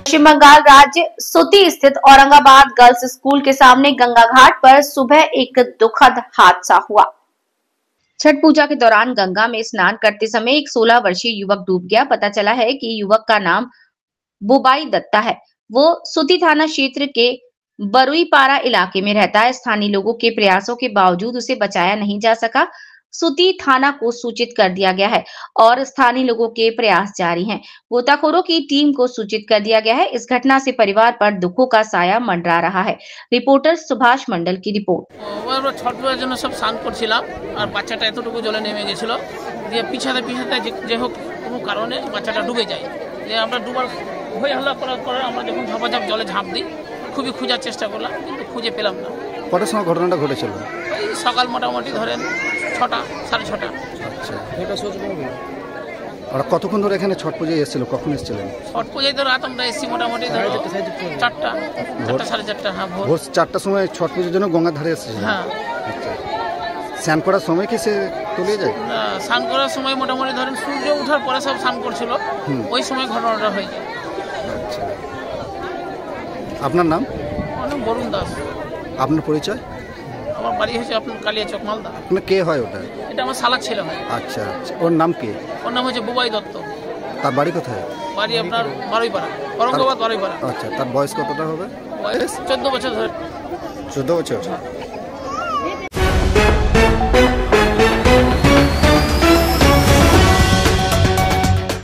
पश्चिम बंगाल राज्य सुती स्थित औरंगाबाद गर्ल्स स्कूल के सामने गंगा घाट पर सुबह एक दुखद हादसा हुआ। छठ पूजा के दौरान गंगा में स्नान करते समय एक 16 वर्षीय युवक डूब गया। पता चला है कि युवक का नाम बुबाई दत्ता है। वो सुती थाना क्षेत्र के बरुईपारा इलाके में रहता है। स्थानीय लोगों के प्रयासों के बावजूद उसे बचाया नहीं जा सका। सुती थाना को सूचित कर दिया गया है और स्थानीय लोगों के प्रयास जारी हैं। गोताखोरों की टीम को सूचित कर दिया गया है। इस घटना से परिवार पर दुखों का साया मंडरा रहा है। रिपोर्टर सुभाष मंडल की रिपोर्ट। छठ पूजार जন্য সব স্নান করছিলাম আর বাচ্চাটা এতটুকু জলে নেমে গেছিল, দিয়ে পিছাতে যে হোক কোনো কারণে বাচ্চাটা ডুবে যায়। যে আমরা ডুবার হয়ে হল্লা করার পরে আমরা যখন ঝাপাঝাপ জলে ঝাঁপ দিই, খুবই খোঁজার চেষ্টা করলাম কিন্তু খুঁজে পেলাম না। কটার সময় ঘটনাটা ঘটেছিল? এই সকাল মোটামুটি ধরেন 6টা 6:30। আচ্ছা, এটা ওরা কতক্ষণ ধরে এখানে ছট পূজায় এসেছিল? কখন এসেছিলেন? ছট পূজায় তো রাত আমরা এসেছি মোটামুটি 4টা 4:30। হ্যাঁ, ভোর 4টার সময় ছট পুজোর জন্য গঙ্গার ধারে এসেছিলেন? হ্যাঁ। আচ্ছা, স্নান করার সময় কি সে তলিয়ে যায়? না, স্নান করার সময় মোটামুটি ধরেন সূর্য ওঠার পরে সব স্নান করছিল, ওই সময় ঘটনাটা হয়ে যায়। আচ্ছা, আপনার নাম? আমার নাম বরুণ দাস। আপনার পরিচয়? আমার বাড়ি হচ্ছে আপনার কালিয়াচক, মালদা। আপনার কে হয় ওটা? এটা আমার শালার ছেলে হয়। আচ্ছা আচ্ছা, ওর নাম কি? ওর নাম হচ্ছে বুবাই দত্ত। তার বাড়ি কোথায়? বাড়ি আপনার বারুইপাড়া, औरंगाबाद বারুইপাড়া। আচ্ছা, তার বয়স কতটা হবে? বয়স 14 বছর ধরে। 14 বছর।